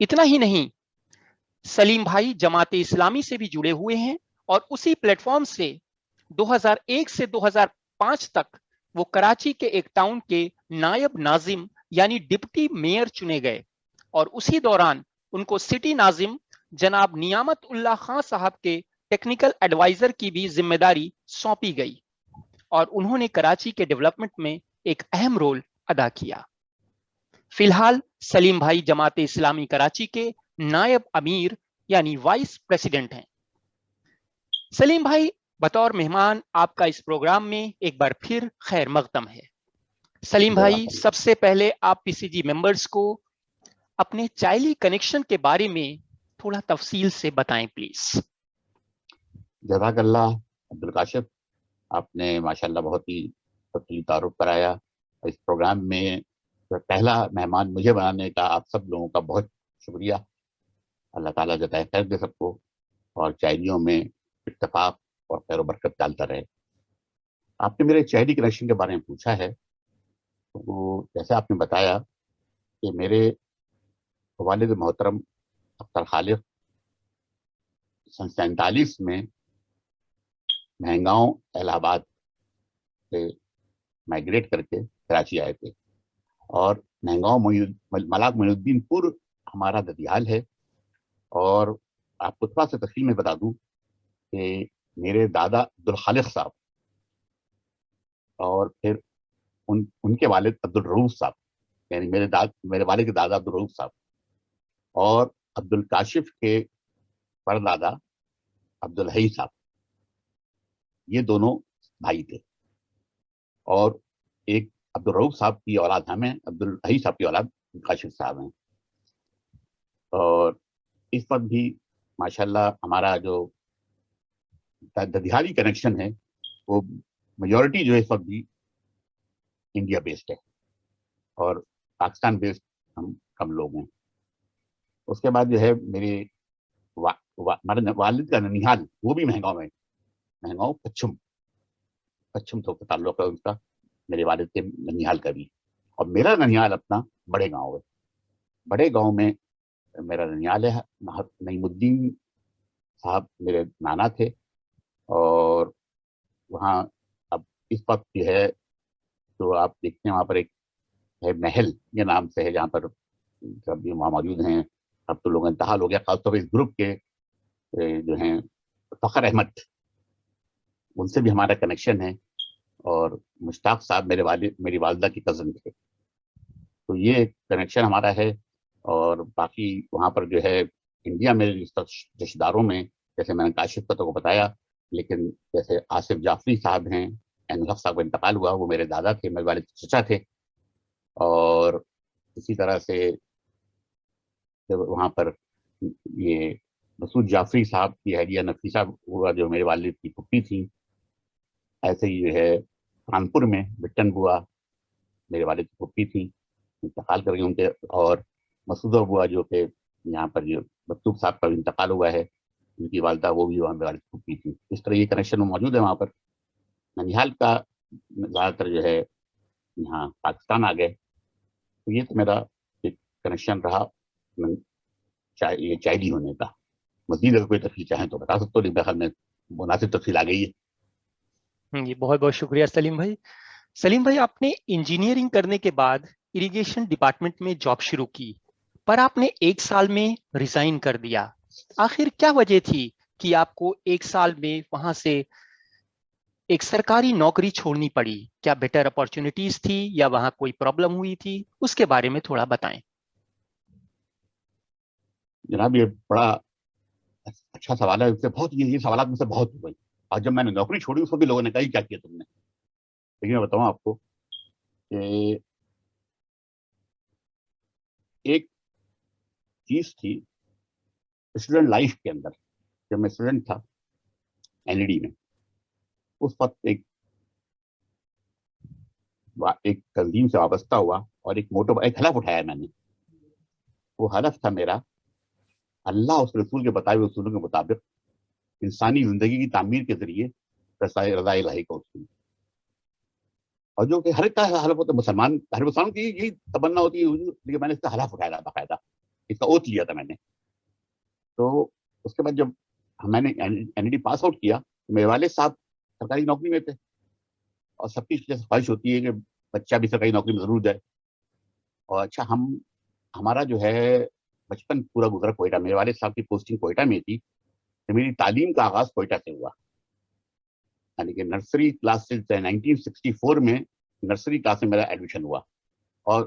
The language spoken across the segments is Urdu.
اتنا ہی نہیں، سلیم بھائی جماعت اسلامی سے بھی جڑے ہوئے ہیں اور اسی پلیٹ فارم سے 2001 سے 2005 تک وہ کراچی کے ایک ٹاؤن کے نائب ناظم یعنی ڈپٹی میئر چنے گئے، اور اسی دوران ان کو سٹی ناظم جناب نیامت اللہ خان صاحب کے ٹیکنیکل ایڈوائزر کی بھی ذمہ داری سونپی گئی، اور انہوں نے کراچی کے ڈیولپمنٹ میں ایک اہم رول ادا کیا۔ فی الحال سلیم بھائی جماعت اسلامی کراچی کے نائب امیر یعنی وائس پریزیڈنٹ ہیں۔ سلیم بھائی بطور مہمان آپ کا اس پروگرام میں ایک بار پھر خیر مقدم ہے۔ سلیم بھائی سب سے پہلے آپ پی سی جی ممبرز کو اپنے چائلی کنیکشن کے بارے میں تھوڑا تفصیل سے بتائیں پلیز۔ جزاک اللہ عبدالکاشف، آپ نے ماشاءاللہ بہت ہی تفصیلی تعارف کرایا۔ اس پروگرام میں پہلا مہمان مجھے بنانے کا آپ سب لوگوں کا بہت شکریہ۔ اللہ تعالیٰ جزائے خیر دے سب کو، اور چائلیوں میں اتفاق اور خیر و برکت ڈالتا رہے۔ آپ نے میرے چائلی کنیکشن کے بارے میں پوچھا ہے، تو جیسے آپ نے بتایا کہ میرے والد محترم اختر خالق 47 میں مہنگاؤں الہ آباد سے مائگریٹ کر کے کراچی آئے تھے، اور مہنگاؤں ملاک معین الدین پور ہمارا ددیال ہے۔ اور آپ کو تھوڑا سا تفصیل میں بتا دوں کہ میرے دادا عبدالخالق صاحب اور پھر ان کے والد عبدالرؤوف صاحب، یعنی میرے والد کے دادا عبدالرؤوف صاحب اور عبدالکاشف کے پردادا عبدالحی صاحب، یہ دونوں بھائی تھے، اور ایک عبدالرؤوف صاحب کی اولاد ہم ہیں، عبدالحی صاحب کی اولاد کاشف صاحب ہیں۔ اور اس وقت بھی ماشاءاللہ ہمارا جو ددیالی کنیکشن ہے وہ میجورٹی جو ہے اس وقت بھی انڈیا بیسڈ ہے، اور پاکستان بیسڈ ہم کم لوگ ہیں۔ اس کے بعد جو ہے میرے والد کا ننیحال وہ بھی مہنگاؤں پچھم تو تعلق ہے اس کا، میرے والد کے ننیحال کا بھی۔ اور میرا ننیحال اپنا بڑے گاؤں ہے، بڑے گاؤں میں میرا ننیحال ہے۔ نعیم الدین صاحب میرے نانا تھے، اور وہاں اب اس وقت جو ہے تو آپ دیکھتے ہیں وہاں پر ایک ہے محل یہ نام سے ہے، جہاں پر سب وہاں موجود ہیں۔ اب تو لوگ انتحال ہو گیا، خاص طور پہ اس گروپ کے جو ہیں فخر احمد، ان سے بھی ہمارا کنیکشن ہے، اور مشتاق صاحب میری والدہ کی کزن تھے، تو یہ کنیکشن ہمارا ہے۔ اور باقی وہاں پر جو ہے انڈیا میں رشتہ داروں میں جیسے میں نے کاشف کا تو کو بتایا، لیکن جیسے آصف جعفری صاحب ہیں، الحق صاحب کا انتقال ہوا، وہ میرے دادا تھے، میرے والد چچا تھے۔ اور اسی طرح سے وہاں پر یہ مسعود جعفری صاحب کی اہلیہ نفیسہ ہوا جو میرے والد کی پھپھی تھی۔ ایسے ہی جو ہے کانپور میں بٹن بوا میرے والد کی پھپھی تھی، انتقال کر گئے ان کے، اور مسعودہ بوا جو کہ یہاں پر جو مکتوب صاحب کا انتقال ہوا ہے، ان کی والدہ وہ بھی وہاں میرے والد کی پھپھی تھی۔ اس طرح یہ کنیکشن موجود ہے وہاں پر۔ ننیحال کا زیادہ تر جو ہے یہاں پاکستان آ گئے، تو یہ تو میرا ایک کنیکشن رہا یہ چائلی ہونے کا۔ مزید اگر کوئی تفصیل چاہیں تو بتا سکتا ہوں، لیکن خیال میں مناسب تفصیل آ گئی ہے۔ جی بہت بہت شکریہ سلیم بھائی۔ سلیم بھائی آپ نے انجینئرنگ کرنے کے بعد اریگیشن ڈپارٹمنٹ میں جاب شروع کی، پر آپ نے 1 سال میں ریزائن کر دیا۔ آخر کیا وجہ تھی کہ آپ کو 1 سال میں وہاں سے ایک سرکاری نوکری چھوڑنی پڑی؟ کیا بیٹر اپارچونٹیز تھی یا وہاں کوئی پرابلم ہوئی تھی؟ اس کے بارے میں تھوڑا بتائیں۔ جناب یہ بڑا اچھا سوال ہے، یہ سوالات مجھ سے بہت ہوئے، اور جب میں نے نوکری چھوڑی اس کو بھی لوگوں نے کہا کیا کیا تم نے، لیکن میں بتاؤں آپ کو کہ ایک چیز تھی اسٹوڈنٹ لائف کے اندر۔ جب میں اسٹوڈنٹ تھا این ای ڈی میں، اس وقت ایک تنظیم سے وابستہ ہوا اور ایک ہدف اٹھایا میں نے۔ وہ ہدف تھا میرا اللہ اس رسول کے بتائے ہوئے اصولوں کے مطابق انسانی زندگی کی تعمیر کے ذریعے رضا الہی کا اصول، اور جو کہ ہر ایک کا حلف ہوتا ہے، ہر مسلمان کی یہی تمنا ہوتی ہے، لیکن میں نے اس کا حلف اٹھایا باقاعدہ اس کا اوتھ لیا تھا میں نے. تو اس کے بعد جب میں نے NED پاس آؤٹ کیا تو میرے والد صاحب سرکاری نوکری میں تھے, اور سب کی خواہش ہوتی ہے کہ بچہ بھی سرکاری نوکری میں ضرور جائے. اور اچھا ہمارا جو ہے بچپن پورا گزرا کوئٹہ. میرے والد صاحب کی پوسٹنگ کوئٹہ میں تھی, تو میری تعلیم کا آغاز کوئٹہ سے ہوا. یعنی کہ نرسری کلاس سے 1964 میں نرسری کلاس میں میرا ایڈمیشن ہوا, اور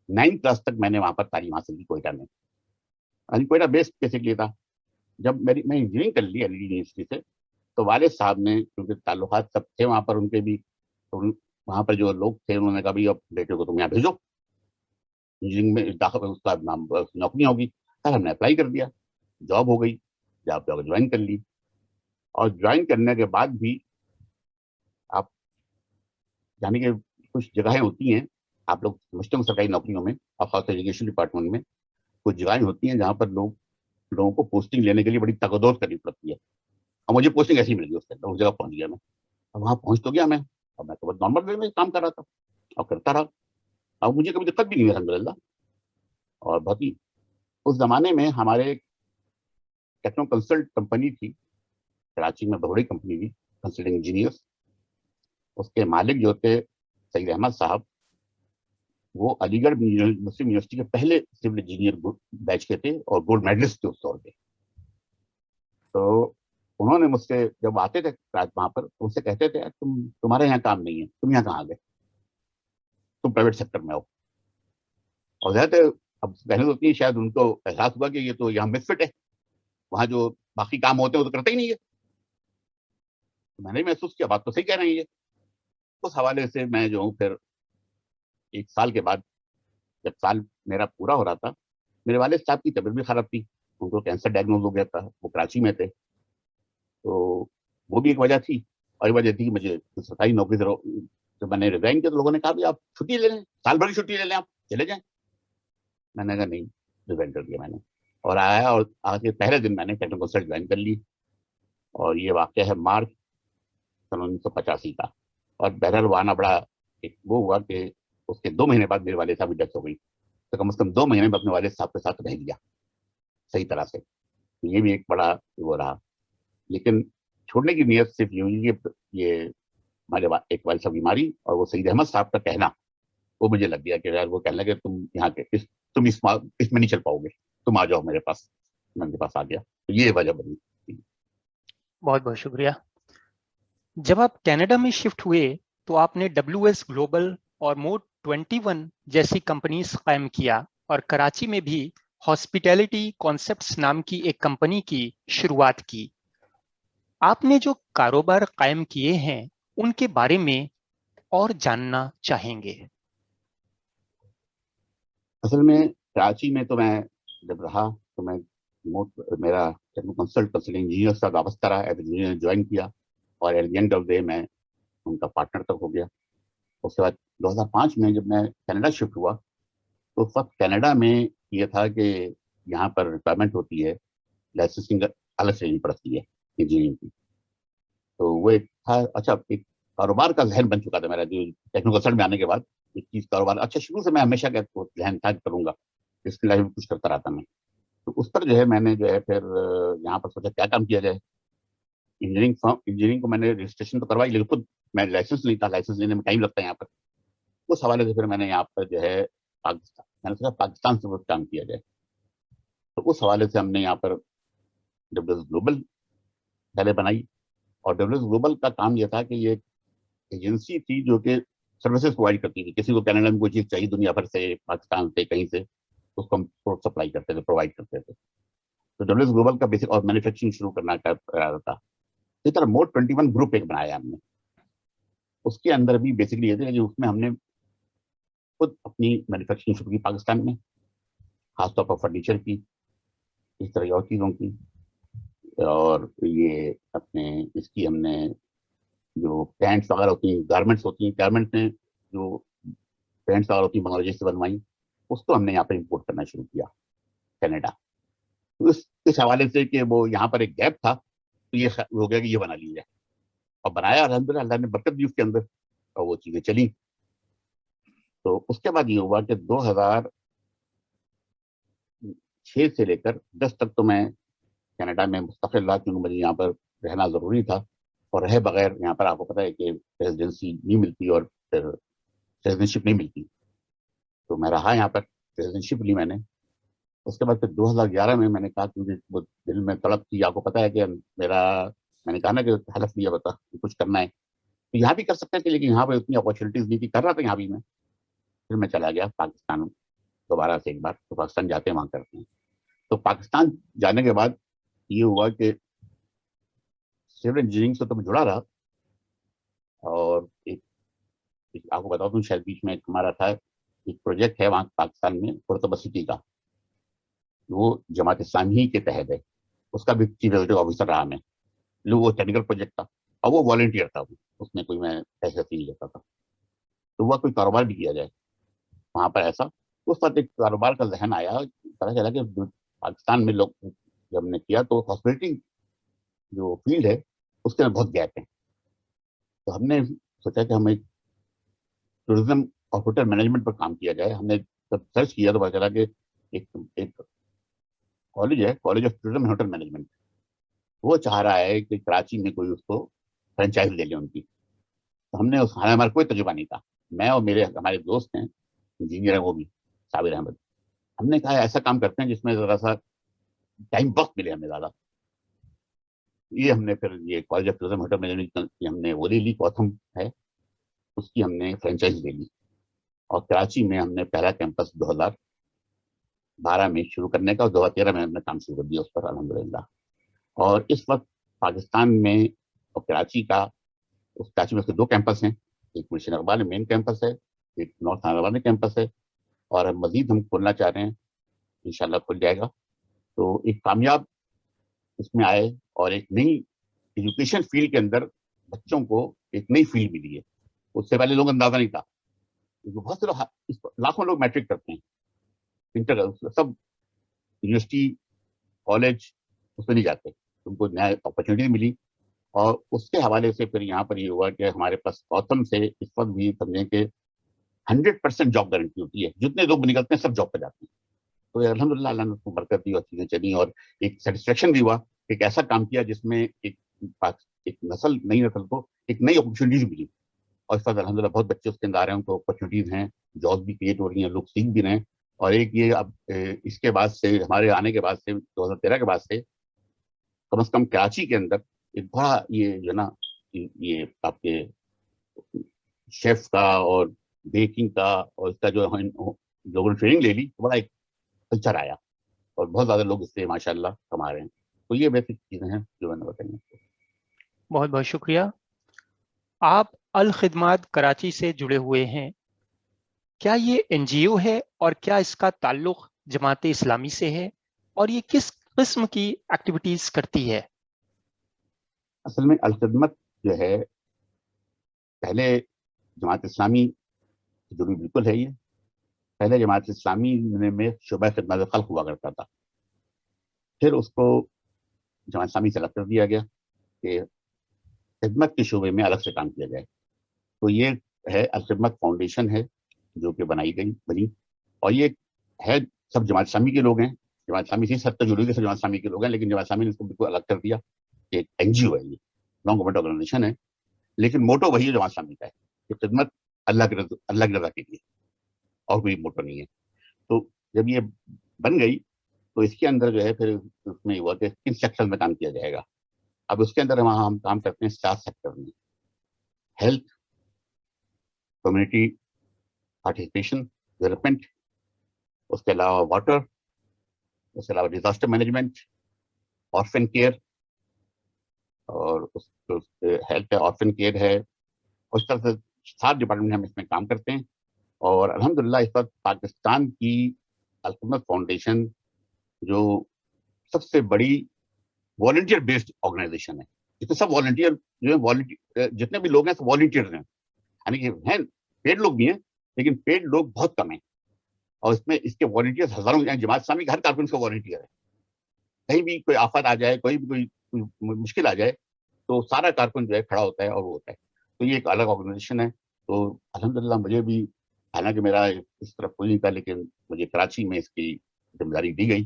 9th کلاس تک میں نے وہاں پر تعلیم حاصل کی کوئٹہ میں. یعنی کوئٹہ بیسڈ بیسکلی تھا. جب میں انجینئرنگ کر لی علی یونیورسٹی سے, تو والد صاحب نے, کیونکہ تعلقات سب تھے وہاں پر ان کے بھی, وہاں پر جو لوگ تھے انہوں نے کہا بھائی اب بیٹے کو تم یہاں بھیجو, انجینئرنگ میں داخل اس کا نوکری ہوگی. سر ہم نے اپلائی کر دیا, جاب ہو گئی, جاب جوائن کر لی. اور جوائن کرنے کے بعد بھی آپ یعنی کہ کچھ جگہیں ہوتی ہیں, آپ لوگ سمجھتے ہیں سرکاری نوکریوں میں اور خاص طور ایجوکیشن ڈپارٹمنٹ میں کچھ جگہیں ہوتی ہیں جہاں پر لوگوں کو پوسٹنگ لینے کے لیے بڑی تگدوس کرنی پڑتی ہے. اور مجھے پوسٹنگ ایسی مل گئی, اس کے اندر اس جگہ پہنچ گیا میں. اور وہاں پہنچ تو گیا میں, اور میں تو بس نارمل وے میں کام کر رہا تھا اور کرتا رہا, اور مجھے کبھی دقت بھی نہیں ہے الحمد للہ. اور باقی اس زمانے میں ہمارے ٹیکنو کنسلٹ کمپنی تھی کراچی میں, بہت بڑی کمپنی تھی کنسلٹنگ انجینئرس. اس کے مالک جو تھے سید احمد صاحب, وہ علی گڑھ مسلم یونیورسٹی کے پہلے سول انجینئر بیچ کے تھے اور گولڈ میڈلسٹ تھے اس دور پہ. تو انہوں نے مجھ سے جب آتے تھے وہاں پر, ان سے کہتے تھے تمہارے یہاں کام نہیں ہے, تم یہاں کہاں گئے, تم پرائیویٹ سیکٹر میں ہو. اور زیادہ اب پہلے تو اتنی شاید ان کو احساس ہوا کہ یہ تو یہاں مس فٹ ہے, وہاں جو باقی کام ہوتے ہیں وہ تو کرتے ہی نہیں ہے. تو میں نے محسوس کیا بات تو صحیح کہہ رہے ہیں یہ. اس حوالے سے میں جو ہوں پھر 1 سال کے بعد, جب سال میرا پورا ہو رہا تھا, میرے والد صاحب کی طبیعت بھی خراب تھی, ان کو کینسر ڈائگنوز ہو گیا تھا, وہ کراچی میں تھے. تو وہ بھی ایک وجہ تھی, اور ایک وجہ تھی کہ مجھے سرکاری نوکری جب میں نے ریزائن کیا تو لوگوں نے کہا بھی آپ چھٹی لے لیں, سال بھر کی چھٹی لے لیں, آپ چلے جائیں. میں نے کہا نہیں, ریزائن کر دیا میں نے, اور آیا, اور آج کے پہلے دن میں نے ٹیکنو کنسلٹ جوائن کر لی. اور یہ واقعہ ہے مارچ 1985 کا. اور بہرحال وہ آنا بڑا وہ ہوا کہ اس کے 2 مہینے بعد میرے والد صاحب کی ڈیتھ ہو گئی. تو کم از کم 2 مہینے میں اپنے والد صاحب کے ساتھ رہ لیا صحیح طرح سے. یہ بھی ایک بڑا وہ رہا. لیکن چھوڑنے کی نیت صرف یہ ہمارے ایک والد صاحب بیماری, اور وہ سید احمد صاحب کا کہنا, وہ مجھے لگ گیا کہ یار وہ کہنے لگے تم یہاں کے تم اس میں نہیں چل پاؤ گے, تم آ جاؤ میرے پاس. میں میرے پاس آ گیا, تو یہ وجہ بنی. بہت بہت شکریہ. جب آپ کینیڈا میں شفٹ ہوئے تو آپ نے WS گلوبل اور موڈ 21 جیسی کمپنیز قائم کیا, اور کراچی میں بھی ہاسپٹیلٹی کانسیپٹس نام کی ایک کمپنی کی شروعات کی. آپ نے جو کاروبار قائم کیے ہیں ان کے بارے میں اور جاننا چاہیں گے. اصل میں کراچی میں تو میں جب رہا تو میں میرا کنسلٹ انجینئر سے وابستہ رہا, ایز انجینئر جوائن کیا, اور at the end of day میں ان کا پارٹنر تک ہو گیا. اس کے بعد 2005 میں جب میں کینیڈا شفٹ ہوا تو اس وقت کینیڈا میں یہ تھا کہ یہاں پر ریکوائرمنٹ ہوتی ہے لائسنسنگ الگ سے لینی پڑتی ہے انجینئرنگ کی. تو وہ ایک تھا, اچھا ایک کاروبار کا ذہن بن چکا تھا میرا, جو ٹیکنو کنسلٹ میں آنے کے بعد ایک چیز کاروبار. اچھا شروع سے میں ہمیشہ ذہن تھا کروں گا, اس کی لائف میں کچھ کرتا رہتا میں. تو اس پر جو ہے میں نے جو ہے پھر یہاں پر سوچا کیا کام کیا جائے. انجینئرنگ کو میں نے رجسٹریشن تو کروائی, لیکن خود میں لائسنس نہیں تھا, لائسنس لینے میں ٹائم لگتا ہے یہاں پر. اس حوالے سے پھر میں نے یہاں پر جو ہے میں نے سوچا پاکستان سے کام کیا جائے. تو اس حوالے سے ہم نے یہاں پر WS گلوبل پہلے بنائی. اور WS گلوبل کا کام یہ تھا کہ یہ ایجنسی تھی جو کہ سروسز پرووائڈ کرتی تھی. کسی کو کینیڈا میں کوئی چیز چاہیے دنیا بھر سے, پاکستان سے, کہیں سے, اس کو ہم سپلائی کرتے تھے, پرووائڈ کرتے تھے. تو WS گلوبل کا بیسک اور مینوفیکچرنگ شروع کرنا کا ارادہ تھا. اسی طرح موڈ 21 گروپ ایک بنایا ہم نے. اس کے اندر بھی بیسکلی یہ تھا کہ اس میں ہم نے خود اپنی مینوفیکچرنگ شروع کی پاکستان میں, خاص طور پر فرنیچر کی, اس طرح اور چیزوں کی. اور یہ اپنے اس کی ہم نے جو پینٹس وغیرہ ہوتی ہیں, گارمنٹس ہوتی ہیں, گارمنٹ میں جو پینٹس وغیرہ ہوتی ہیں بنگلہ دیش سے بنوائی, اس کو ہم نے یہاں پہ امپورٹ کرنا شروع کیا کینیڈا. تو اس حوالے سے کہ وہ یہاں پر ایک گیپ تھا, تو یہ ہو گیا کہ یہ بنا لیجیے, اور بنایا. الحمدللہ اللہ نے برکت دی اس کے اندر, اور وہ چیزیں چلی. تو اس کے بعد یہ ہوا کہ 6 سے لے کر 10 تک تو میں کینیڈا میں مستقل رہا, کیونکہ مجھے یہاں پر رہنا ضروری تھا, اور رہے بغیر یہاں پر آپ کو پتا ہے کہ ریزیڈنسی نہیں ملتی اور پھر سٹیزنشپ نہیں ملتی, تو میں رہا یہاں پر, سٹیزنشپ لی میں نے. اس کے بعد پھر 2011 میں نے کہا, کیونکہ وہ دل میں تڑپ تھی, آپ کو پتا ہے کہ میں نے کہا نا کہ حلف لیا بتا کہ کچھ کرنا ہے تو یہاں بھی کر سکتے تھے, لیکن یہاں پہ اتنی اپارچونیٹیز نہیں تھی, کر رہا تھا یہاں بھی میں. پھر میں چلا گیا پاکستان دوبارہ سے ایک بار, تو پاکستان جاتے ہیں وہاں کرتے ہیں. تو پاکستان جانے کے بعد یہ ہوا کہ سول انجینئرنگ سے تو میں جڑا رہا, اور آپ کو بتا دوں شاید بیچ میں ہمارا تھا ایک پروجیکٹ ہے وہاں پاکستان میں قرطبہ سٹی کا, وہ جماعت اسلامی کے تحت ہے, اس کا بھی چیف ایگزیکٹو آفیسر رہا میں. وہ ٹیکنیکل پروجیکٹ تھا اور وہ والنٹیئر تھا, اس میں کوئی میں پیسے نہیں لیتا تھا. تو وہ کوئی کاروبار بھی کیا جائے وہاں پر ایسا, اس وقت ایک کاروبار کا ذہن آیا, پتا چلا کہ پاکستان میں لوگ جب ہم نے کیا تو ہاسپٹلٹی جو فیلڈ ہے اس کے بہت گیپ ہے. تو ہم نے سوچا کہ ہم ایک ٹوریزم اور ہوٹل مینجمنٹ پر کام کیا جائے. ہم نے جب سرچ کیا تو پتا چلا کہ ایک کالج ہے, college of tourism and hotel management, وہ چاہ رہا ہے کہ کراچی میں کوئی اس کو فرینچائز لے لے ان کی. تو ہم نے ہمارا کوئی تجربہ نہیں تھا, میں اور ہمارے دوست ہیں انجینئر ہیں وہ بھی, صابر احمد, ہم نے کہا ایسا کام کرتے ہیں جس میں ذرا سا ٹائم وقت ملے ہمیں زیادہ. یہ ہم نے پھر یہ college of tourism hotel management کی ہم نے وہ لے لی, کوتھم ہے اس کی ہم نے فرینچائز لے لی, اور کراچی میں ہم نے پہلا کیمپس 2012 میں شروع کرنے کا, اور 2013 میں ہم نے کام شروع کر دیا اس پر الحمدللہ. اور اس وقت پاکستان میں اور کراچی میں اس کے 2 کیمپس ہیں, ایک گلشن اقبال میں مین کیمپس ہے, ایک نارتھ حیدرآباد میں کیمپس ہے, اور مزید ہم کھولنا چاہ رہے ہیں, انشاءاللہ کھل جائے گا. تو ایک کامیاب اس میں آئے, اور ایک نئی ایجوکیشن فیلڈ کے اندر بچوں کو ایک نئی فیلڈ ملی ہے. اس سے پہلے لوگ اندازہ نہیں تھا, بہت سے لوگ لاکھوں لوگ میٹرک کرتے ہیں, انٹر سب یونیورسٹی کالج اس میں نہیں جاتے, ان کو نیا اپرچونیٹی ملی. اور اس کے حوالے سے پھر یہاں پر یہ ہوا کہ ہمارے پاس کوتھم سے اس وقت بھی سمجھیں کہ 100% جاب گارنٹی ہوتی ہے, جتنے لوگ نکلتے ہیں سب جاب پہ جاتے ہیں. تو الحمدللہ اللہ نے اس کو برکت دی اور چیزیں چلی, اور ایک سیٹسفیکشن بھی ہوا, ایک ایسا کام کیا جس میں ایک نئی نسل کو ایک نئی اپرچونیٹیز ملی. اور اس وقت الحمدللہ بہت بچے اس کے اندر آ رہے ہیں, ان کو اپرچونیٹیز ہیں, جاب بھی کریٹ ہو رہی ہیں, لوگ سیکھ بھی رہے ہیں. اور ایک یہ اب اس کے بعد سے ہمارے آنے کے بعد سے 2013 کے بعد سے کم از کم کراچی کے اندر ایک بڑا یہ جو نا یہ آپ کے شیف کا اور بیکنگ کا اور اس کا جو لوگوں نے ٹریننگ لے لی, بڑا ایک کلچر آیا, اور بہت زیادہ لوگ اس سے ماشاءاللہ کما رہے ہیں. تو یہ بیسک چیزیں ہیں جو میں نے بتائی. بہت بہت شکریہ. آپ الخدمات کراچی سے جڑے ہوئے ہیں, کیا یہ این جی او ہے, اور کیا اس کا تعلق جماعت اسلامی سے ہے, اور یہ کس قسم کی ایکٹیویٹیز کرتی ہے؟ اصل میں الخدمت جو ہے پہلے جماعت اسلامی سے جڑی بالکل ہے. یہ پہلے جماعت اسلامی میں شعبہ خدمت خلق ہوا کرتا تھا, پھر اس کو جماعت اسلامی سے الگ کر دیا گیا کہ خدمت کے شعبے میں الگ سے کام کیا جائے. تو یہ ہے الخدمت فاؤنڈیشن ہے جو کہ بنی, اور یہ ہے سب جماعت اسلامی کے لوگ ہیں. جماعت اسلامی سے حد تک جڑی ہوئی, سب جماعت اسلامی کے لوگ ہیں, لیکن جماعت اسلامی نے اس کو بالکل الگ کر دیا کہ ایک این جی او ہے, یہ نان گورنمنٹ آرگنائزیشن ہے, لیکن موٹو وہی جماعت اسلامی کا ہے کہ خدمت اللہ کی رضا کے لیے, اور کوئی موٹو نہیں ہے. تو جب یہ بن گئی تو اس کے اندر جو ہے پھر اس میں ہوا کہ کن سیکٹر میں کام کیا جائے گا. اب اس کے اندر وہاں ہم کام کرتے ہیں 4 سیکٹر میں: ہیلتھ, کمیونٹی پارٹیسپیشن, ڈیولپمنٹ, اس کے علاوہ واٹر, اس کے علاوہ ڈیزاسٹر مینجمنٹ, آرفن کیئر, اور ہیلتھ ہے, آرفن کیئر ہے, اور اس طرح سے 7 ڈپارٹمنٹ ہم اس میں کام کرتے ہیں. اور الحمدللہ اس وقت پاکستان کی الخدمت فاؤنڈیشن جو سب سے بڑی والنٹیئر بیسڈ آرگنائزیشن ہے, اس میں سب والنٹیئر جو ہے, جتنے بھی لوگ ہیں سب والنٹیئر ہیں, یعنی کہ ہیں پیڈ لوگ بھی ہیں, لیکن پیڈ لوگ بہت کم ہیں. اور اس میں اس کے والنٹیئر ہزاروں, جماعت اسلامی کا ہر کارکن کا والنٹیئر ہے. کہیں بھی کوئی آفت آ جائے, کوئی مشکل آ جائے, تو سارا کارکن جو ہے کھڑا ہوتا ہے اور وہ ہوتا ہے. تو یہ ایک الگ آرگنائزیشن ہے. تو الحمدللہ مجھے بھی, حالانکہ میرا اس طرف کوئی نہیں تھا, لیکن مجھے کراچی میں اس کی ذمہ داری دی گئی,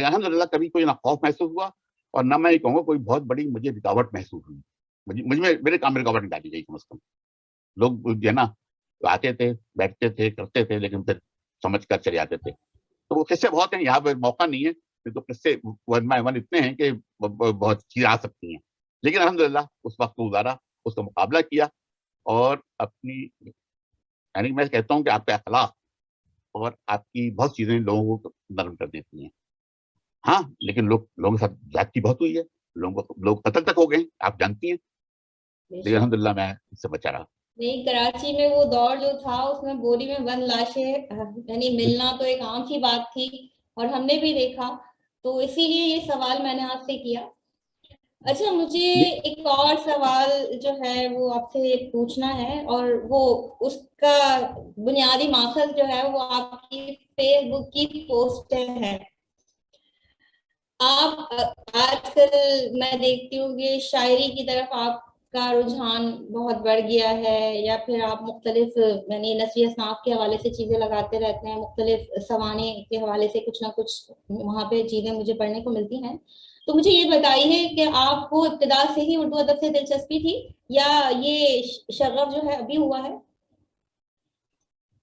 الحمدللہ کبھی کوئی نہ خوف محسوس ہوا اور نہ میں یہ کہوں گا کوئی بہت بڑی مجھے رکاوٹ محسوس ہوئی. مجھ میں میرے کام میں رکاوٹ نہیں ڈالی گئی کم از کم. لوگ جو ہے نا آتے تھے, بیٹھتے تھے, کرتے تھے, لیکن پھر سمجھ کر چلے جاتے تھے. تو وہ قصے بہت ہیں, یہاں پہ موقع نہیں ہے تو قصے ون بائی ون اتنے ہیں کہ بہت چیزیں آ سکتی ہیں. لیکن الحمدللہ اس وقت کو گزارا, اس کا مقابلہ کیا, اور اپنی یعنی میں کہتا ہوں کہ آپ کا اخلاق اور آپ کی بہت چیزیں لوگوں کو نرم کر دیتی ہیں. ہاں لیکن لوگوں کے ساتھ زیادتی بہت ہوئی ہے, لوگ قتل تک ہو گئے, آپ جانتی ہیں, لیکن الحمدللہ میں اس سے بچا رہا. نہیں, کراچی میں وہ دور جو تھا اس میں بوری میں بند لاشیں یعنی ملنا تو ایک عام سی بات تھی, اور ہم نے بھی دیکھا, تو اسی لیے یہ سوال میں نے آپ سے کیا. اچھا, مجھے ایک اور سوال جو ہے وہ آپ سے پوچھنا ہے, اور وہ اس کا بنیادی ماخذ جو ہے وہ آپ کی فیس بک کی پوسٹ ہے. آپ آج کل میں دیکھتی ہوں کہ شاعری کی طرف آپ کا رجحان بہت بڑھ گیا ہے, یا پھر آپ مختلف یعنی نثری اصناف کے حوالے سے چیزیں لگاتے رہتے ہیں, مختلف سوانے کے حوالے سے کچھ نہ کچھ وہاں پہ چیزیں مجھے پڑھنے کو ملتی ہیں. تو مجھے یہ بتائیے کہ آپ کو ابتدا سے ہی اردو ادب سے دلچسپی تھی, یا یہ شغف جو ہے ابھی ہوا ہے؟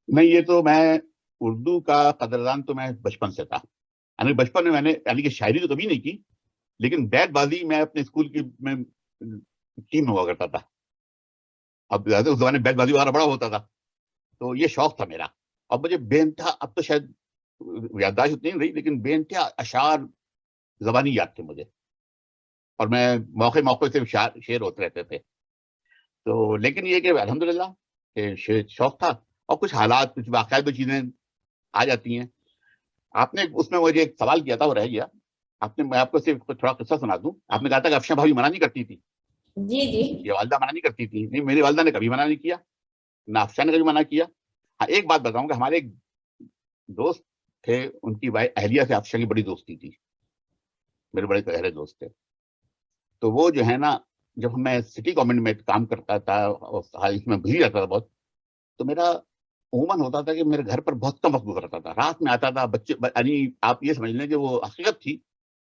نہیں, یہ تو میں اردو کا قدردان تو میں بچپن سے تھا. یعنی بچپن میں نے یعنی کہ شاعری تو کبھی نہیں کی, لیکن بیٹ بازی میں اپنے اسکول کی میں ٹیم میں ہوا کرتا تھا. اب زیادہ اس زمانے بیٹ بازی وغیرہ بڑا ہوتا تھا, تو یہ شوق تھا میرا. اب مجھے بے انتہا, اب تو شاید یادداشت اتنی نہیں رہی, لیکن بے انتہا اشعار زبانی یاد تھے مجھے, اور میں موقع سے شعر ہوتے رہتے تھے. تو لیکن یہ کہ الحمدللہ کہ شوق تھا, اور کچھ حالات, کچھ واقعات, جو چیزیں آ جاتی ہیں. آپ نے اس میں مجھے ایک سوال کیا تھا, وہ رہ گیا. میں آپ کو صرف تھوڑا قصہ سنا دوں. آپ نے کہا تھا کہ افشاں بھابھی منع نہیں کرتی تھی. جی جی, یہ والدہ منع نہیں کرتی تھی. نہیں, میری والدہ نے کبھی منع نہیں کیا, نہ افشاں نے کبھی منع کیا. ہاں, ایک بات بتاؤں کہ ہمارے ایک دوست تھے, ان کی اہلیہ سے افشاں کی بڑی دوستی تھی, میرے بڑے گہرے دوست تھے. تو وہ جو ہے نا, جب میں سٹی گورنمنٹ میں کام کرتا تھا اور اس میں بھیڑ رہتا تھا بہت, تو میرا عموماً ہوتا تھا کہ میرے گھر پر بہت کم وقت گزرتا تھا. رات میں آتا تھا, بچے, یعنی آپ یہ سمجھ لیں کہ وہ حقیقت تھی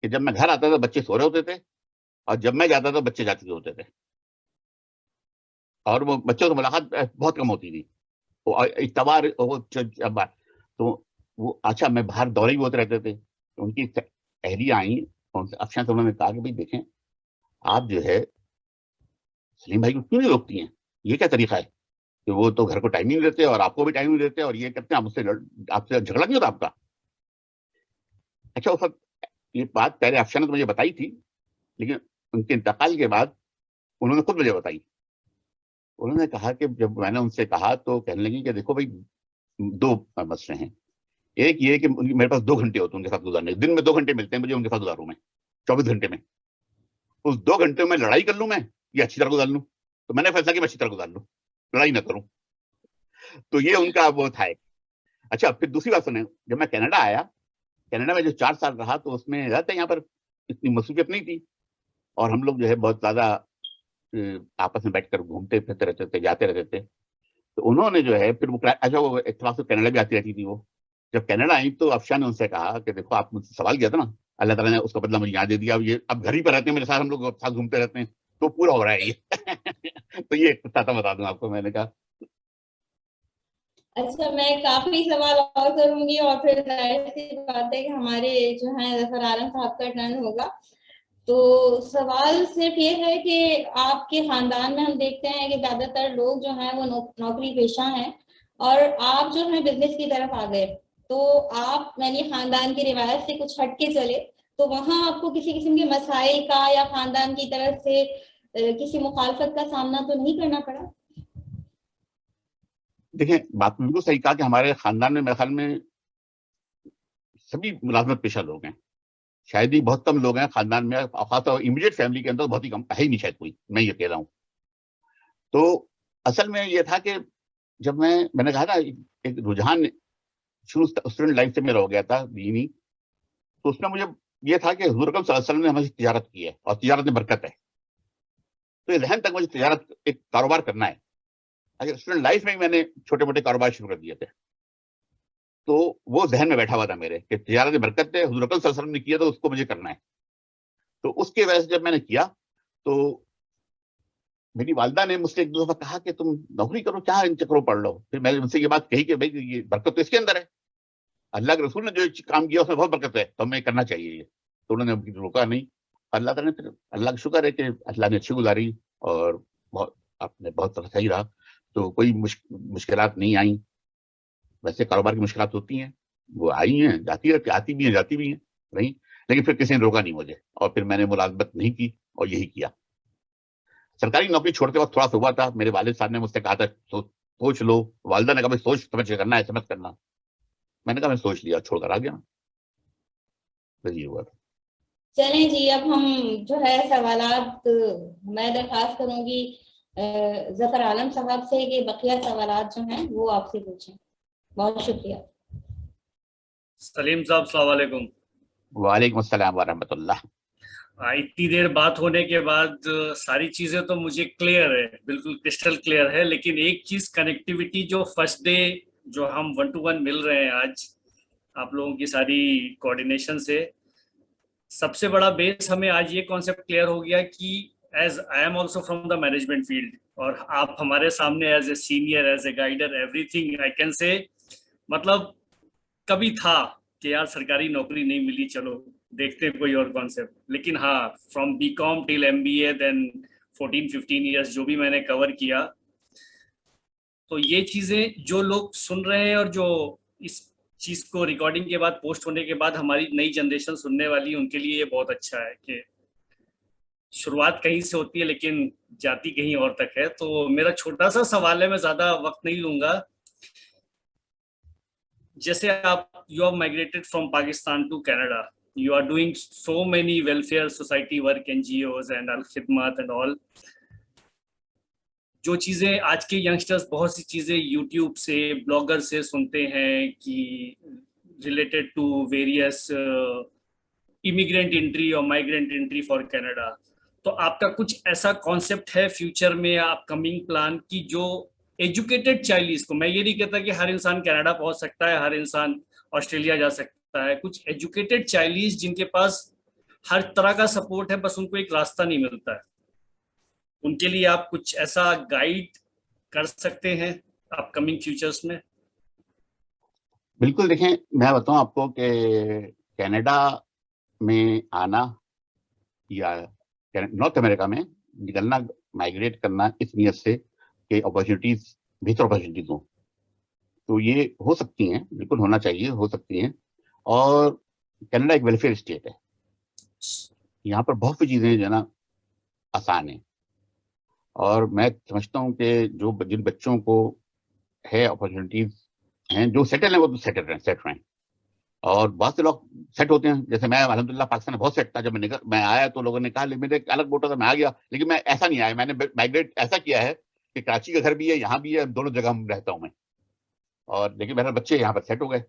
کہ جب میں گھر آتا تھا بچے سو رہے ہوتے تھے, اور جب میں جاتا تھا بچے جا چکے ہوتے تھے, اور وہ بچوں سے ملاقات بہت کم ہوتی تھی. اتوار تو وہ, اچھا, میں باہر دورے بھی ہوتے رہتے تھے. ان کی اہلیہ آئیں, افشاں سے انہوں نے کہا کہ بھائی دیکھیں, آپ جو ہے سلیم بھائی کو کیوں نہیں روکتی ہیں, یہ کیا طریقہ ہے کہ وہ تو گھر کو ٹائم نہیں دیتے اور آپ کو بھی ٹائم نہیں دیتے, اور یہ کرتے ہیں, آپ سے جھگڑا نہیں ہوتا آپ کا. اچھا, اس وقت یہ بات پہلے افشاں نے تو مجھے بتائی تھی, لیکن ان کے انتقال کے بعد انہوں نے خود مجھے بتائی. انہوں نے کہا کہ جب میں نے ان سے کہا تو کہنے لگی کہ دیکھو بھائی, دو مسئلے ہیں. ایک یہ کہ میرے پاس 2 گھنٹے ہوتے ہیں ان کے ساتھ گزارنے, دن میں 2 گھنٹے ملتے ہیں مجھے ان کے ساتھ گزاروں میں 24 گھنٹے میں. اس 2 گھنٹے میں لڑائی کر لوں میں یا اچھی طرح گزار لوں. تو میں نے فیصلہ کیا میں اچھی طرح گزار لوں, لڑائی نہ کروں. تو یہ ان کا وہ تھا. اچھا, پھر دوسری بات سنیں, جب میں کینیڈا آیا, کینیڈا میں جو 4 سال رہا, تو اس میں رہتے یہاں پر اتنی مصروفیت نہیں تھی, اور ہم لوگ جو ہے بہت زیادہ آپس میں بیٹھ کر گھومتے پھرتے رہتے تھے, جاتے رہتے تھے. تو انہوں نے جو ہے پھر وہ, اچھا, وہ اتفاق سے کینیڈا بھی آتی رہتی تھی. وہ جب کینیڈا آئی تو افشاں نے ان سے کہا کہ دیکھو, آپ مجھ سے سوال کیا تھا نا, اللہ تعالیٰ نے اس کا بدلہ مجھے یہاں دے دیا. اب گھر ہی پر رہتے ہیں میرے ساتھ, ہم لوگ ساتھ گھومتے رہتے ہیں, تو پورا ہو رہا ہے یہ. تو یہ قصہ تھا, بتا دوں آپ کو. میں نے کہا اچھا, میں کافی سوال اور کروں گی, اور پھر ظاہر سی بات ہے کہ ہمارے جو ہیں ظفر عالم صاحب کا ٹرن ہوگا. تو سوال صرف یہ ہے کہ آپ کے خاندان میں ہم دیکھتے ہیں کہ زیادہ تر لوگ جو ہیں وہ نوکری پیشہ ہیں, اور آپ جو ہیں بزنس کی طرف آ گئے. تو آپ یعنی خاندان کی روایت سے کچھ ہٹ کے چلے, تو وہاں آپ کو کسی قسم کے مسائل کا یا خاندان کی طرف سے کسی مخالفت کا سامنا تو نہیں کرنا پڑا؟ دیکھیں, بات بالکل صحیح کہا کہ ہمارے خاندان میں میرے خیال میں سبھی ملازمت پیشہ لوگ ہیں. شاید ہی بہت کم لوگ ہیں خاندان میں, خاص طور امیڈیٹ فیملی کے اندر بہت ہی کم ہے, ہی نہیں شاید کوئی, میں یہ کہہ رہا ہوں. تو اصل میں یہ تھا کہ جب میں نے کہا تھا ایک رجحان شروع اسٹوڈنٹ لائف سے میرا ہو گیا تھا دینی, تو اس میں مجھے یہ تھا کہ حضور اکرم صلی اللہ علیہ وسلم نے ہمیں تجارت کی ہے, اور تجارت میں برکت ہے. تو یہ ذہن تک مجھے تجارت, ایک کاروبار کرنا ہے. اچھا, اسٹوڈنٹ لائف میں میں نے چھوٹے موٹے کاروبار شروع کر دیے تھے. تو وہ ذہن میں بیٹھا ہوا تھا میرے کہ تجارت برکت ہے, حضور اکرم صلی اللہ علیہ وسلم نے کیا تو اس کو مجھے کرنا ہے. تو اس کی وجہ سے جب میں نے کیا تو میری والدہ نے مجھ سے ایک دو دفعہ کہا کہ تم نوکری کرو, کیا ان چکروں پڑھ لو. پھر میں نے ان سے یہ بات کہی کہ بھائی یہ برکت تو اس کے اندر ہے, اللہ کے رسول نے جو کام کیا اس میں بہت برکت ہے, تو ہمیں کرنا چاہیے یہ. تو انہوں نے روکا نہیں. اللہ تعالیٰ نے پھر, اللہ کا شکر ہے کہ اللہ نے اچھی گزاری اور بہت آپ نے بہت صحیح رہا, تو کوئی مشکلات نہیں آئیں. ویسے کاروبار کی مشکلات ہوتی ہیں, وہ آئی ہیں, آتی بھی ہیں نہیں, لیکن پھر کسی نے روکا نہیں مجھے, اور پھر میں نے ملازمت نہیں کی اور یہی کیا. سرکاری نوکری چھوڑتے وقت تھوڑا سا ہوا تھا, میرے والد صاحب نے مجھ سے کہا تھا سوچ لو, والدہ نے کہا بھائی سوچ سمجھ کے کرنا ہے, سمجھ کرنا. میں نے کہا میں سوچ لیا, چھوڑ کر آ گیا. یہ ہوا تھا. چلیں جی, اب ہم جو ہے سوالات, میں درخواست کروں گی ظفر عالم صاحب سے کہ بقیہ سوالات جو ہیں وہ آپ سے پوچھیں. بہت شکریہ. سلیم صاحب السلام علیکم. وعلیکم السلام ورحمۃ اللہ. اتنی دیر بات ہونے کے بعد ساری چیزیں تو مجھے کلیئر ہے, بالکل کرسٹل کلیئر ہے, لیکن ایک چیز کنیکٹیوٹی جو فرسٹ ڈے جو ہم 1 to 1 مل رہے ہیں آج آپ لوگوں کی ساری کوآرڈینیشن سے, سب سے بڑا بیس ہمیں آج یہ کانسیپٹ کلیئر ہو گیا کہ as I am also from the management field, اور آپ ہمارے سامنے as a senior, as a guider, everything I can say, مطلب کبھی تھا کہ یار سرکاری نوکری نہیں ملی, چلو دیکھتے ہیں کوئی اور کانسیپٹ, لیکن ہاں from B com till MBA then 14-15 years جو بھی میں نے کور کیا, تو یہ چیزیں جو لوگ سن رہے ہیں اور جو اس چیز کو ریکارڈنگ کے بعد پوسٹ ہونے کے بعد ہماری نئی جنریشن سننے والی, ان کے لیے یہ بہت اچھا ہے کہ شروعات کہیں سے ہوتی ہے لیکن جاتی کہیں اور تک ہے. تو میرا چھوٹا سا سوال ہے, میں زیادہ وقت نہیں لوں گا. جیسے آپ you are migrated from Pakistan to Canada, you are doing so many welfare society work, NGOs and al-khidmat and all. جو چیزیں آج کے ینگسٹرز بہت سی چیزیں یوٹیوب سے, بلاگر سے سنتے ہیں کہ related to various immigrant entry اور مائیگرینٹ انٹری فار کینیڈا, تو آپ کا کچھ ایسا کانسیپٹ ہے فیوچر میں اپ کمنگ پلان کی جو ایجوکیٹڈ چائلڈ کو, میں یہ نہیں کہتا کہ ہر انسان کینیڈا پہنچ سکتا ہے, ہر انسان آسٹریلیا جا سکتا ہے, کچھ ایجوکیٹڈ چائلڈ جن کے پاس ہر طرح کا سپورٹ ہے, بس ان کو ایک راستہ نہیں ملتا ہے, ان کے لیے آپ کچھ ایسا گائیڈ کر سکتے ہیں اپ کمنگ فیوچرز میں؟ بالکل. دیکھیں میں بتاؤں آپ کو کہ کینیڈا میں آنا یا نارتھ امریکہ میں نکلنا, مائگریٹ کرنا اس نیت سے کہ اپرچونیٹیز, بہتر اپرچونیٹیز ہوں, تو یہ ہو سکتی ہیں, بالکل ہونا چاہیے, ہو سکتی ہیں. اور کینیڈا ایک ویلفیئر اسٹیٹ ہے, یہاں پر بہت سی چیزیں جو ہے نا آسان ہیں, اور میں سمجھتا ہوں کہ جن بچوں کو ہے اپرچونیٹیز ہیں, جو سیٹل ہیں وہ تو سیٹ رہیں, اور بہت سے لوگ سیٹ ہوتے ہیں. جیسے میں الحمدللہ پاکستان میں بہت سیٹ تھا, جب میں آیا تو لوگوں نے کہا میرے ایک الگ موٹا تھا, میں آ گیا, لیکن میں ایسا نہیں آیا, میں نے مائگریٹ ایسا کیا ہے کہ کراچی کا گھر بھی ہے, یہاں بھی ہے, دونوں جگہ رہتا ہوں میں, اور لیکن میرے بچے یہاں پر سیٹ ہو گئے.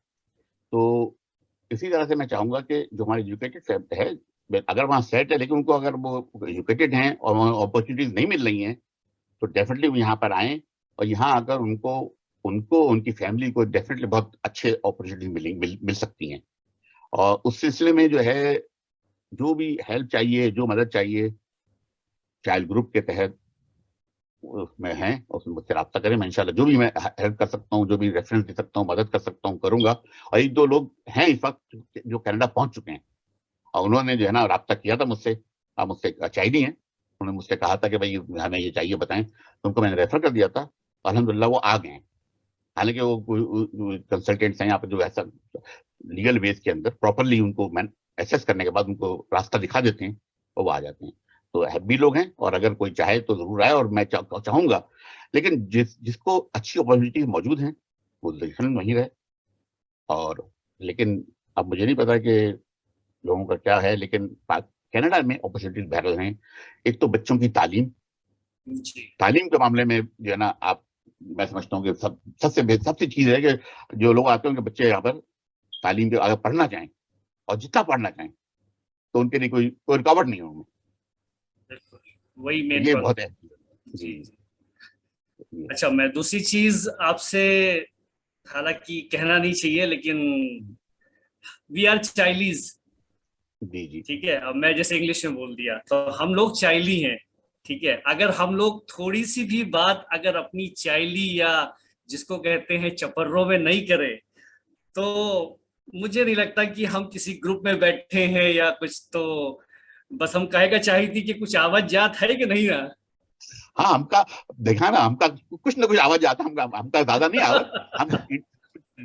تو اسی طرح سے میں چاہوں گا کہ جو ہماری ایجوکیٹڈ ہے, اگر وہاں سیٹ ہے, لیکن ان کو اگر وہ ایجوکیٹڈ ہیں اور وہاں اپرچونیٹیز نہیں مل رہی ہیں, تو ڈیفینیٹلی وہ یہاں پر آئیں, اور یہاں آ کر ان کو ان کی فیملی کو ڈیفینیٹلی بہت اچھے اپرچونیٹیز مل سکتی ہیں. اور اس سلسلے میں جو ہے جو بھی ہیلپ چاہیے, جو مدد چاہیے, چائلڈ گروپ کے تحت اس میں ہیں, اس میں مجھ سے رابطہ کریں. میں انشاءاللہ جو بھی میں ہیلپ کر سکتا ہوں, جو بھی ریفرنس دے سکتا ہوں, مدد کر سکتا ہوں, کروں گا. اور 1-2 لوگ ہیں اس وقت جو کینیڈا پہنچ چکے ہیں, اور انہوں نے جو ہے نا رابطہ کیا تھا مجھ سے چاہیے ہیں, انہوں نے مجھ سے کہا تھا کہ بھائی ہمیں یہ چاہیے بتائیں, تو ان کو میں نے ریفر کر دیا تھا. الحمدللہ وہ آ گئے ہیں. حالانکہ وہ کنسلٹینٹس ہیں یہاں پہ جو ایسا لیگل ویز کے اندر پراپرلی ان کو ایسیس کرنے کے بعد ان کو راستہ دکھا دیتے ہیں, اور وہ آ جاتے ہیں. تو ہیپی لوگ ہیں, اور اگر کوئی چاہے تو ضرور آئے, اور میں چاہوں گا, لیکن جس کو اچھی اپرچونیٹیز موجود ہیں وہ دیکھنے وہیں رہے. اور لیکن اب مجھے نہیں پتا کہ لوگوں کا کیا ہے, لیکن کینیڈا میں اپرچونیٹیز بہرحال ہیں. ایک تو بچوں کی تعلیم کے معاملے میں جو ہے نا, میں سمجھتا ہوں کہ سب سے چیز ہے کہ جو لوگ آتے ہیں کہ بچے یہاں پر تعلیم کے اگر پڑھنا چاہیں اور جتنا پڑھنا چاہیں تو ان کے لیے کوئی رکاوٹ نہیں ہوگی. وہی مین یہ بہت ہے. جی. اچھا, میں دوسری چیز آپ سے حالانکہ کہنا نہیں چاہیے لیکن وی آر چائلیز. جی جی ٹھیک ہے, اب میں جیسے انگلش میں بول دیا تو ہم لوگ چائلی ہیں. ٹھیک ہے, اگر ہم لوگ تھوڑی سی بھی بات اگر اپنی چائلی یا جس کو کہتے ہیں چپروں میں نہیں کرے تو مجھے نہیں لگتا کہ ہم کسی گروپ میں بیٹھے ہیں یا کچھ. تو بس ہم کہے گا چاہیے تھی کہ کچھ آواز جات ہے کہ نہیں نا. ہاں ہم کا دیکھا نا, ہم کا کچھ نہ کچھ آواز آتا, ہم کا زیادہ نہیں آواز.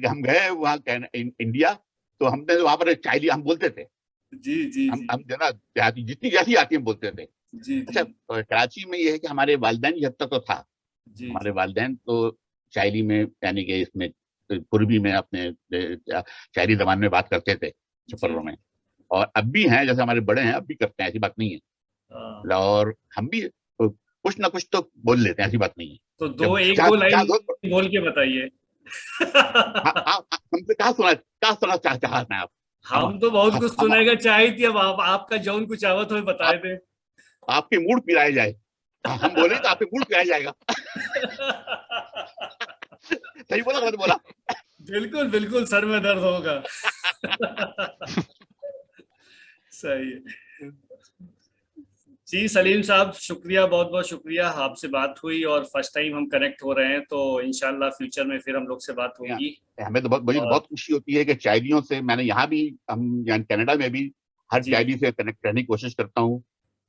ہم گئے وہاں انڈیا تو ہم نے وہاں پر چائلی ہم بولتے تھے. جی جی جی ہم جو نا جتنی جیسی آتی ہم بولتے تھے. جی اچھا کراچی میں یہ ہے کہ ہمارے والدین کی حد تک تو تھا, جی ہمارے والدین تو شاعری میں یعنی کہ اس میں پوربی میں اپنے شاعری زبان میں بات کرتے تھے چپروں میں, اور اب بھی ہیں جیسے ہمارے بڑے ہیں اب بھی کرتے ہیں, ایسی بات نہیں ہے. اور ہم بھی کچھ نہ کچھ تو بول لیتے ہیں, ایسی بات نہیں ہے. تو دو ایک دو لائن بول کے بتائیے. ہم سے کہاں سنا چاہتے ہیں آپ؟ ہم تو بہت کچھ سننے کا چاہیے تھی, اب آپ کا جون کچھ آوت ہو بتائے تھے. آپ کے موڈ پلایا جائے, ہم بولے تو آپ کے موڈ پلایا جائے گا. صحیح بولا غلط بولا؟ بالکل بالکل, سر میں درد ہوگا. صحیح ہے. جی سلیم صاحب شکریہ, بہت بہت شکریہ, آپ سے بات ہوئی اور فرسٹ ٹائم ہم کنیکٹ ہو رہے ہیں, تو انشاءاللہ فیوچر میں پھر ہم لوگ سے بات ہوگی. ہمیں تو مجھے بہت خوشی ہوتی ہے کہ چائلیوں سے, میں نے یہاں بھی ہم یعنی کینیڈا میں بھی ہر چائلی سے کنیکٹ رہنے کی کوشش کرتا ہوں,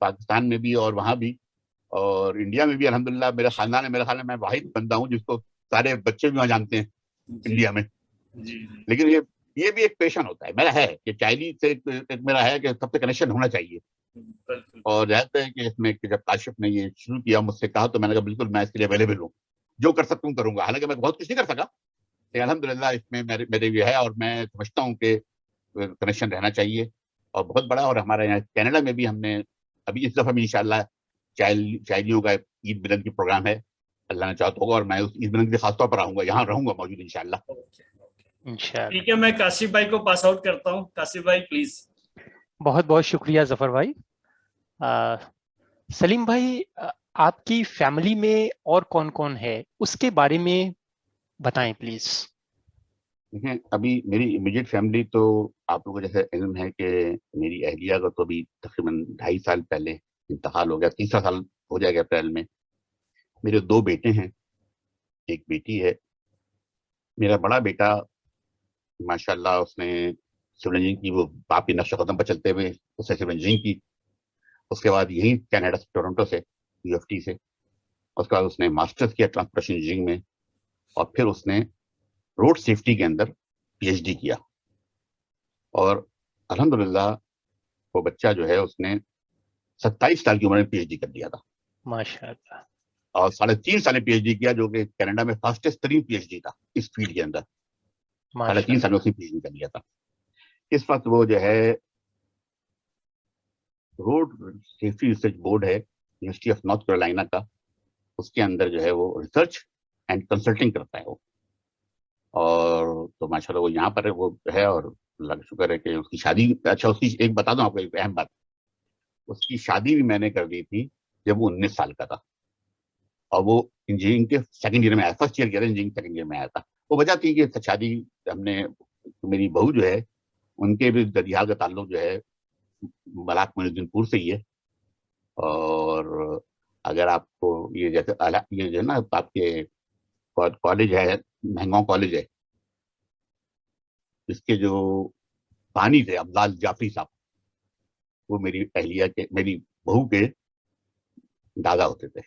پاکستان میں بھی اور وہاں بھی, اور انڈیا میں بھی الحمدللہ میرے خاندان ہے, میرے خیال میں واحد بندہ ہوں جس کو سارے بچے بھی وہاں جانتے ہیں انڈیا میں. لیکن یہ بھی ایک پیشن ہوتا ہے میرا, ہے کہ چائلی سے میرا ہے کہ سب سے کنیکشن ہونا چاہیے. اور جانتے ہیں کہ اس میں جب کاشف نے یہ شروع کیا, مجھ سے کہا تو میں نے کہا بالکل میں اس کے لیے اویلیبل ہوں, جو کر سکتا ہوں کروں گا. حالانکہ میں بہت کچھ نہیں کر سکا, لیکن الحمدللہ اس میں میرے یہ ہے, اور میں سمجھتا ہوں کہ کنیکشن رہنا چاہیے اور بہت بڑا. اور ہمارے یہاں کینیڈا میں بھی ہم نے ابھی اس دفعہ بھی انشاءاللہ چائلیوں کا عید ملن کی پروگرام ہے, اللہ نے چاہا تو ہوگا, اور میں اس عید ملن کے خاص طور پر آؤں گا, یہاں رہوں گا موجود انشاءاللہ. ٹھیک ہے, میں کاشف بھائی کو پاس آؤٹ کرتا ہوں. کاشف بھائی پلیز. بہت بہت شکریہ ظفر بھائی. سلیم بھائی, آپ کی فیملی میں اور کون کون ہے اس کے بارے میں بتائیں پلیز. دیکھیں ابھی میری امیڈیٹ فیملی تو آپ لوگوں کو جیسے علم ہے کہ میری اہلیہ کا تو ابھی تقریباً 2.5 سال پہلے انتقال ہو گیا, 3 سال ہو جائے گا اپریل میں. میرے 2 بیٹے ہیں, ایک بیٹی ہے. میرا بڑا بیٹا ماشاءاللہ اس نے سول انجینئرنگ کی, وہ باپ کی نقش قدم پر چلتے ہوئے اس نے سول انجینئرنگ کی. اس کے بعد یہی کینیڈا سے, ٹورنٹو سے, UFT سے. اس کے بعد اس نے ماسٹرز کیا ٹرانسپورٹیشن انجینئرنگ میں, اور پھر اس نے روڈ سیفٹی کے اندر PhD کیا. اور الحمدللہ وہ بچہ جو ہے اس نے 27 سال کی عمر میں PhD کر دیا تھا ماشاءاللہ, اور 3.5 سال PhD کیا, جو کہ کینیڈا میں فاسٹسٹ ترین PhD تھا اس فیلڈ کے اندر. 3.5 سال میں اسی PhD کر لیا تھا. اس وقت وہ جو ہے روڈ سیفٹی ریسرچ بورڈ ہے یونیورسٹی آف نارتھ کیرولینا کا, اس کے اندر جو ہے وہ ریسرچ اینڈ کنسلٹنگ کرتا ہے وہ. اور تو ماشاءاللہ وہ یہاں پر ہے, وہ ہے, اور اللہ کا شکر ہے کہ اس کی شادی, اچھا اس کی ایک بتا دوں آپ کو ایک اہم بات, اس کی شادی بھی میں نے کر دی تھی جب وہ 19 سال کا تھا, اور وہ انجینئرنگ کے 2nd ایئر میں آیا, فرسٹ ایئر کیا تھا انجینئرنگ 2nd ایئر میں آیا تھا. وہ وجہ تھی کہ شادی ہم نے, میری بہو جو ہے ان کے بھی ددیال کا تعلق جو ہے ملاق معین الدین پور سے ہی ہے. اور اگر آپ کو یہ جیسے یہ جو ہے نا آپ کے کالج ہے, مہنگاؤں کالج ہے, اس کے جو بانی تھے عبدال جعفری صاحب, وہ میری اہلیہ کے, میری بہو کے دادا ہوتے تھے.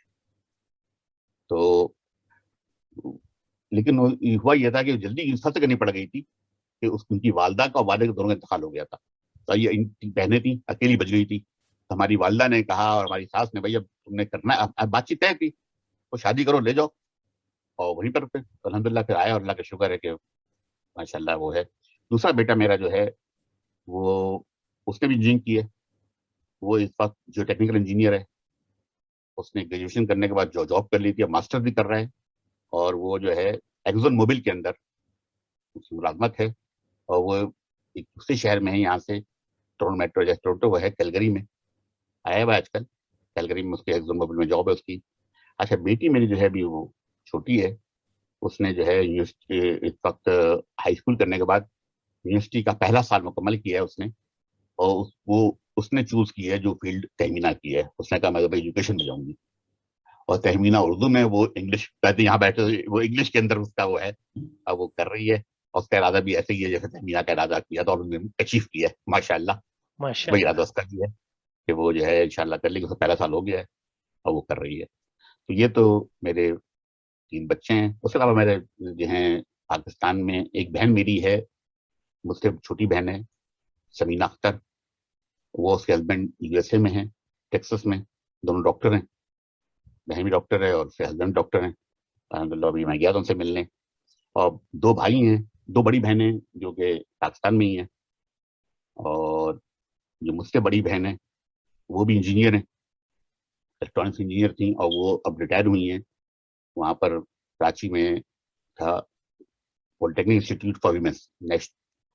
تو لیکن ہوا یہ تھا کہ جلدی انصاف سے کرنی پڑ گئی تھی کہ ان کی والدہ کا والد کے دونوں کا انتقال ہو گیا تھا. تو یہ بہنیں تھیں, اکیلی بچ گئی تھی. ہماری والدہ نے کہا اور ہماری ساس نے, بھائی اب تم نے کرنا ہے, بات چیت طے کی, تو شادی کرو, لے جاؤ. اور وہیں پر الحمدللہ پھر آیا, اور اللہ کا شکر ہے کہ ماشاءاللہ وہ ہے. دوسرا بیٹا میرا جو ہے وہ, اس نے بھی انجینئرنگ کی ہے, وہ اس وقت جو ٹیکنیکل انجینئر ہے. اس نے گریجویشن کرنے کے بعد جو جاب کر لی تھی, اب ماسٹر بھی کر رہا ہے, اور وہ جو ہے ایکزون موبل کے اندر اس کی ملازمت ہے. اور وہ ایک دوسرے شہر میں ہے یہاں سے, ٹورنٹو میٹرو, جیسے ٹورنٹو وہ ہے کیلگری میں آیا ہوا آج کل, کیلگری میں اس کے ایکزون موبل میں جاب ہے اس کی. اچھا بیٹی میری جو ہے ابھی وہ چھوٹی ہے, اس نے جو ہے یونیورسٹی اس وقت ہائی اسکول کرنے کے بعد یونیورسٹی کا پہلا سال مکمل کیا ہے اس نے, اور وہ اس نے چوز کی ہے جو فیلڈ تہمینہ کی ہے. اس نے کہا میں ایجوکیشن میں جاؤں گی, اور تہمینہ اردو میں, وہ انگلش کہتے یہاں بیٹھے وہ انگلش کے اندر اس کا وہ ہے, اب وہ کر رہی ہے. اور اس کا ارادہ بھی ایسے ہی ہے جیسے تہمینہ کا ارادہ کیا تھا, اور انہوں نے اچیو کیا ہے ماشاء اللہ. وہی ارادہ اس کا بھی ہے کہ وہ جو ہے انشاءاللہ کر لے گی. اس کا پہلا سال ہو گیا ہے اور وہ کر رہی ہے. تو یہ تو میرے 3 بچے ہیں. اس کے علاوہ میرے جو ہیں پاکستان میں ایک بہن میری ہے, مجھ سے چھوٹی بہن ہے سمینہ اختر. وہ اس کے ہسبینڈ یو ایس اے میں ہیں, ٹیکسس میں. دونوں ڈاکٹر ہیں, بہن بھی ڈاکٹر ہے اور اس کے ہسبینڈ ڈاکٹر ہیں. الحمدللہ ابھی میں گیا تھا ان سے ملنے. اور 2 بھائی ہیں, 2 بڑی بہنیں جو کہ پاکستان میں ہی ہیں, اور جو مجھ سے بڑی بہن ہے وہ بھی انجینئر ہیں, الیکٹرانکس انجینئر تھیں, اور وہ اب ریٹائر ہوئی ہیں. وہاں پر کراچی میں تھا polytechnic institute for womens,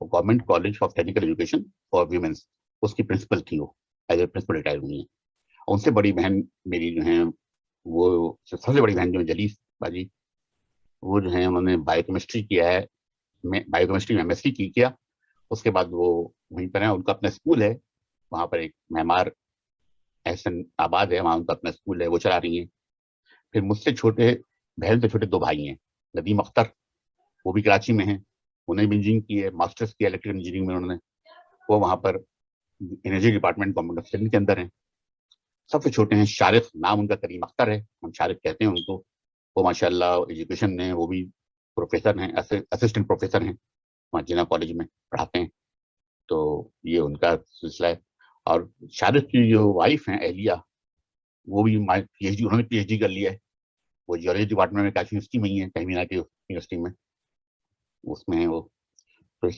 government college of technical education for womens, اس کی پرنسپل تھی. وہ ایز اے پرنسپل ریٹائر ہوئی ہیں. ان سے بڑی بہن میری جو ہیں, وہ سب سے بڑی بہن جو ہے جلیس باجی, وہ جو ہیں انہوں نے بایو کیمسٹری کیا ہے, بایو کیمسٹری میں MS سی کیا. اس کے بعد وہ وہیں پر ہیں, ان کا اپنا اسکول ہے وہاں پر, ایک معمار احسن آباد ہے, وہاں ان کا اپنا اسکول ہے, وہ چلا رہی ہیں. پھر مجھ سے چھوٹے, بہن سے چھوٹے 2 بھائی ہیں, ندیم اختر, وہ بھی کراچی میں ہیں, انہیں بھی انجینئرنگ کی ہے, ماسٹرز کیا الیکٹریکل انجینئرنگ میں انہوں نے. وہ وہاں پر energy department government of Sindh کے اندر ہیں. سب سے چھوٹے ہیں شارق, نام ان کا کریم اختر ہے, ہم شارق کہتے ہیں ان کو. وہ ماشاء اللہ ایجوکیشن میں وہ بھی پروفیسر ہیں, اسسٹنٹ پروفیسر ہیں, وہاں جنا کالج میں پڑھاتے ہیں. تو یہ ان کا سلسلہ ہے. اور شارق کی جو وائف ہیں اہلیہ, وہ بھی PhD, انہوں نے PhD کر لیا ہے. وہ جیولوجی ڈپارٹمنٹ میں کاشی یونیورسٹی میں ہی ہے, تہمینہ کی یونیورسٹی میں, اس میں ہیں وہ.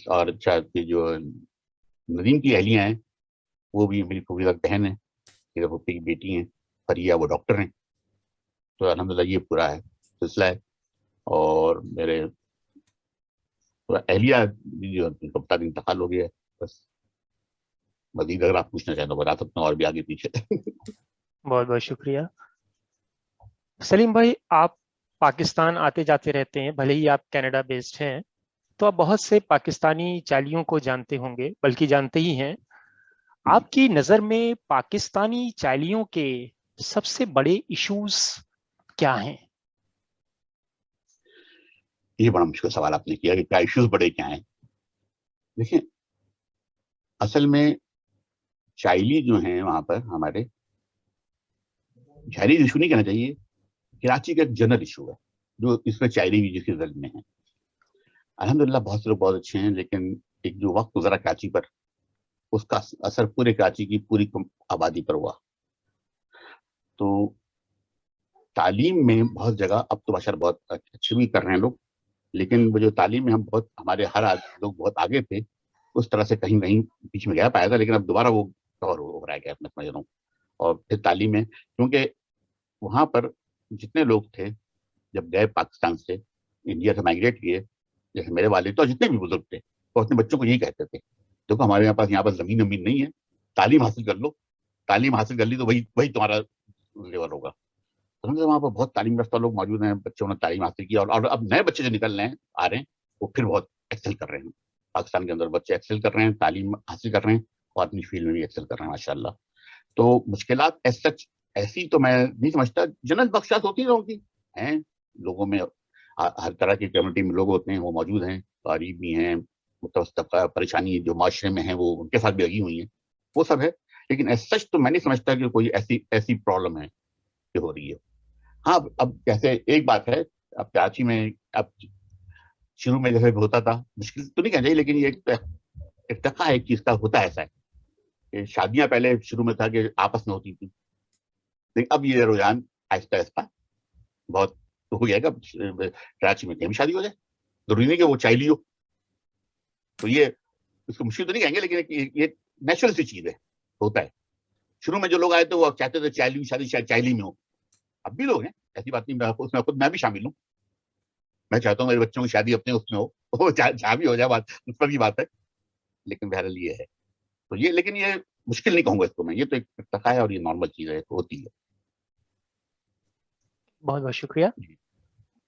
اور اچھا جو ندیم کی اہلیہ ہیں, وہ بھی میری خوبصورت بہن ہے, پھپھی کی بیٹی ہیں فریہ, وہ ڈاکٹر ہیں. تو الحمدللہ یہ پورا ہے سلسلہ ہے. اور میرے اہلیہ جو انتقال ہو گیا ہے. بس مزید اگر آپ پوچھنا چاہیں تو بتا سکتا ہوں, اور بھی آگے پیچھے. بہت بہت شکریہ سلیم بھائی. آپ پاکستان آتے جاتے رہتے ہیں, بھلے ہی آپ کینیڈا بیسڈ ہیں, تو آپ بہت سے پاکستانی چالیوں کو جانتے ہوں گے, بلکہ جانتے ہی ہیں. آپ کی نظر میں پاکستانی چالیوں کے سب سے بڑے ایشوز کیا ہیں؟ یہ بڑا مشکل سوال آپ نے کیا کہ کیا ایشوز بڑے کیا ہیں. دیکھیں, اصل میں چائلی جو ہیں وہاں پر ہمارے, چائلیز ایشو نہیں کہنا چاہیے, کراچی کا ایک جنرل ایشو ہے جو اس میں چائلی بھی جس کی زد میں ہے. الحمدللہ بہت سے لوگ بہت اچھے ہیں, لیکن ایک جو وقت گزرا کراچی پر, اس کا اثر پورے کراچی کی پوری آبادی پر ہوا. تو تعلیم میں بہت جگہ اب تو بشر بہت اچھے بھی کر رہے ہیں لوگ, لیکن وہ جو تعلیم میں ہم بہت, ہمارے ہر لوگ بہت آگے تھے, اس طرح سے کہیں کہیں بیچ میں گیا پایا تھا, لیکن اب دوبارہ وہ کور ہو رہا ہے گیپ, میں سمجھ رہا ہوں. اور پھر تعلیم میں, کیونکہ وہاں پر جتنے لوگ تھے جب گئے پاکستان سے انڈیا سے مائگریٹ کیے, جیسے میرے والد تو جتنے بھی بزرگ تھے, وہ اپنے بچوں کو یہی کہتے تھے, دیکھو ہمارے یہاں پر زمین نہیں ہے, تعلیم حاصل کر لو, تعلیم حاصل کر لی تو وہی تمہارا لیول ہوگا. وہاں پر بہت تعلیم یافتہ لوگ موجود ہیں, بچوں نے تعلیم حاصل کی, اور اب نئے بچے جو نکل رہے ہیں آ رہے ہیں, وہ پھر بہت ایکسل کر رہے ہیں. پاکستان کے اندر بچے ایکسل کر رہے ہیں, تعلیم حاصل کر رہے ہیں, اور اپنی فیلڈ میں بھی ایکسل کر رہے ہیں ماشاء اللہ. تو مشکلات ایز سچ ایسی تو میں نہیں سمجھتا, جنت بخشات ہوتی ہیں لوگوں میں, ہر طرح کی کمیونٹی میں لوگ ہوتے ہیں, وہ موجود ہیں, غریب بھی ہیں, متوسط پریشانی جو معاشرے میں ہیں وہ ان کے ساتھ بھی لگی ہوئی ہیں, وہ سب ہے. لیکن ایز سچ تو میں نہیں سمجھتا کہ کوئی ایسی پرابلم ہے کہ ہو رہی ہے. ہاں اب جیسے ایک بات ہے, اب کراچی میں اب شروع میں جیسے ہوتا تھا, مشکل تو نہیں کہنا چاہیے, لیکن یہ ارتقا ہے ایک چیز کا, ہوتا ایسا ہے کہ شادیاں پہلے شروع میں تھا کہ آپس میں ہوتی تھی, لیکن اب یہ رجحان آہستہ آہستہ بہت ہو گیا کہ کراچی میں کہیں بھی شادی ہو جائے, ضروری نہیں کہ وہ چائلی ہو. تو یہ اس کو مشکل تو نہیں کہیں گے, لیکن یہ نیچرل سی چیز ہے, ہوتا ہے. شروع میں جو لوگ آئے تھے وہ چاہتے تھے چائلی شادی چائلی میں ہو, اب بھی لوگ ہیں, ایسی بات نہیں, اس میں خود میں بھی شامل ہوں. میں چاہتا ہوں میرے بچوں کی شادی اپنے اس میں ہو, جہاں بھی ہو جائے, بات اس پر بھی بات ہے, لیکن بہرحال یہ ہے. تو یہ, لیکن یہ مشکل نہیں کہوں گا اس کو میں, یہ تو ایک ارتقا ہے اور یہ نارمل چیز ہے, ہوتی ہے. بہت بہت شکریہ.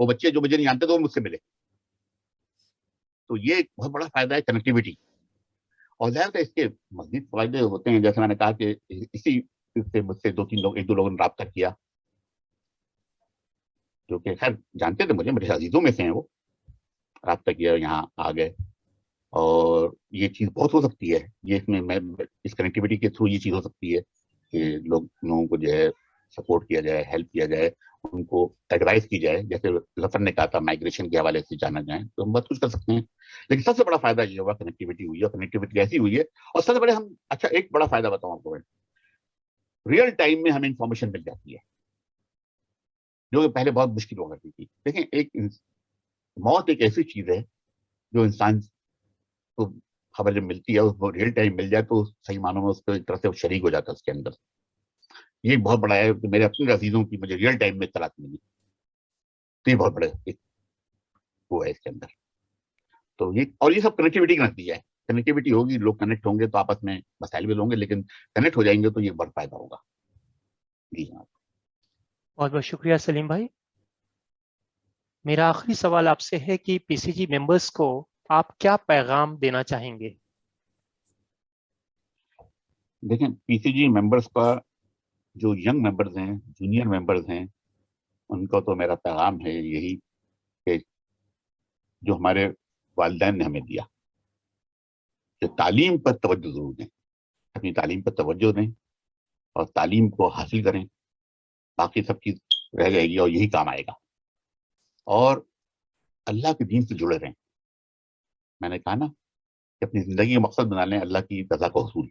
وہ بچے جو مجھے نہیں جانتے تو وہ مجھ سے ملے. تو یہ ایک بہت بڑا فائدہ ہے کنیکٹیوٹی. اور ظاہر ہے اس کے مزید فائدے ہوتے ہیں, جیسے میں نے کہا کہ اسی سے مجھ سے ایک دو لوگوں نے رابطہ کیا جو کہ خیر جانتے تھے مجھے, میرے عزیزوں میں سے ہیں, وہ رابطہ کیا, یہاں آ گئے. اور یہ چیز بہت ہو سکتی ہے, یہ اس میں اس کنیکٹیوٹی کے تھرو یہ چیز ہو سکتی ہے کہ لوگوں کو جو ہے سپورٹ کیا جائے, ہیلپ کیا جائے, ان کو ایڈوائز کی جائے. جیسے ظفر نے کہا تھا مائگریشن کے حوالے سے جانا جائیں, تو ہم بہت کچھ کر سکتے ہیں. لیکن سب سے بڑا فائدہ یہ ہوا کنیکٹیوٹی ہوئی ہے, اور کنیکٹیوٹی ایسی ہوئی ہے. اور سب سے بڑے اچھا ایک بڑا فائدہ بتاؤں آپ کو, ریئل ٹائم میں ہمیں انفارمیشن مل جاتی ہے جو کہ پہلے بہت مشکل ہو کرتی تھی. دیکھیں ایک موت ایک ایسی چیز ہے جو انسان کو خبر جب ملتی ہے, اس کو ریئل ٹائم مل جائے تو صحیح معنوں میں اس کو ایک طرح سے شریک ہو جاتا ہے اس کے اندر. یہ بہت بڑا ہے کہ میرے اپنے عزیزوں کی مجھے ریئل ٹائم میں اطلاعات ملی, تو یہ بہت بڑا وہ ہے اس کے اندر. تو یہ سب کنیکٹیوٹی کا نتیجہ ہے. کنیکٹیوٹی ہوگی, لوگ کنیکٹ ہوں گے تو آپس میں مسائل بھی ہوں گے, لیکن کنیکٹ ہو جائیں گے تو یہ بڑا فائدہ ہوگا. جی جناب. بہت بہت شکریہ سلیم بھائی. میرا آخری سوال آپ سے ہے کہ پی سی جی ممبرس کو آپ کیا پیغام دینا چاہیں گے؟ دیکھیں پی سی جی ممبرس کا جو ینگ ممبرز ہیں, جونیئر ممبرز ہیں, ان کو تو میرا پیغام ہے یہی کہ جو ہمارے والدین نے ہمیں دیا کہ تعلیم پر توجہ ضرور دیں, اپنی تعلیم پر توجہ دیں اور تعلیم کو حاصل کریں. باقی سب چیز رہ جائے گی اور یہی کام آئے گا. اور اللہ کے دین سے جڑے رہیں. میں نے کہا نا کہ اپنی زندگی کا مقصد بنا لیں اللہ کی رضا کو حصول.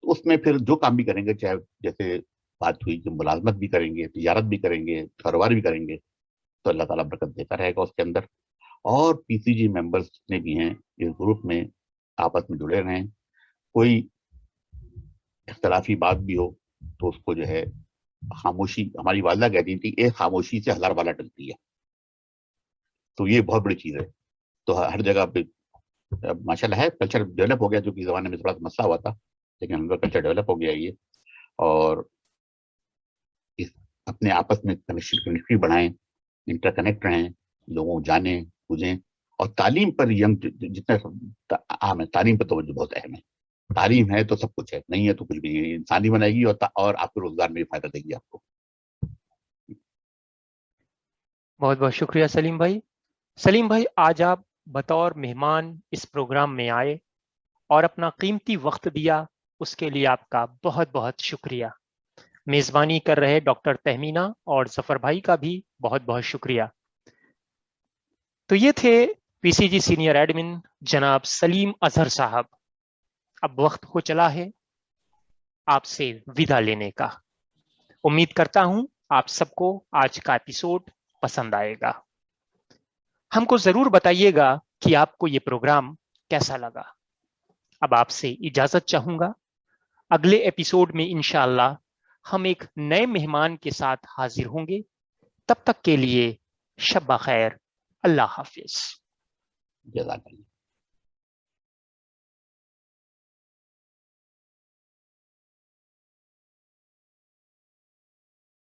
تو اس میں پھر جو کام بھی کریں گے, چاہے جیسے بات ہوئی کہ ملازمت بھی کریں گے, تجارت بھی کریں گے, کاروبار بھی کریں گے, تو اللہ تعالیٰ برکت دیتا رہے گا اس کے اندر. اور پی سی جی ممبرس جتنے بھی ہیں اس گروپ میں آپس میں جڑے رہیں. کوئی اختلافی بات بھی ہو تو اس کو جو ہے خاموشی, ہماری والدہ کہتی تھی ایک خاموشی سے ہزار والا ٹلتی ہے. تو یہ بہت بڑی چیز ہے. تو ہر جگہ پہ ماشاء اللہ ہے, کلچر ڈیولپ ہو گیا, جو کہ زمانے میں تھوڑا سا مسئلہ ہوا تھا, لیکن ہم کا کلچر ڈیولپ ہو گیا یہ. اور اپنے آپس میں کنیکٹیوٹی بڑھائیں, انٹر کنیکٹ رہیں, لوگوں جانیں بوجھیں. اور تعلیم پر جتنا اہم ہے, تعلیم پر توجہ بہت اہم ہے. تعلیم ہے تو سب کچھ ہے, نہیں ہے تو کچھ بھی نہیں ہے. انسانی بنائے گی اور آپ کے روزگار میں بھی فائدہ دے گی آپ کو. بہت بہت شکریہ سلیم بھائی. سلیم بھائی, آج آپ بطور مہمان اس پروگرام میں آئے اور اپنا قیمتی وقت دیا, اس کے لیے آپ کا بہت بہت شکریہ. میزبانی کر رہے ڈاکٹر تہمینہ اور ظفر بھائی کا بھی بہت بہت شکریہ. تو یہ تھے پی سی جی سینئر ایڈمن جناب سلیم اظہر صاحب. اب وقت ہو چلا ہے آپ سے ودا لینے کا. امید کرتا ہوں آپ سب کو آج کا ایپیسوڈ پسند آئے گا. ہم کو ضرور بتائیے گا کہ آپ کو یہ پروگرام کیسا لگا. اب آپ سے اجازت چاہوں گا. اگلے ایپیسوڈ میں انشاءاللہ ہم ایک نئے مہمان کے ساتھ حاضر ہوں گے. تب تک کے لیے شب بخیر. اللہ حافظ. جزاک اللہ.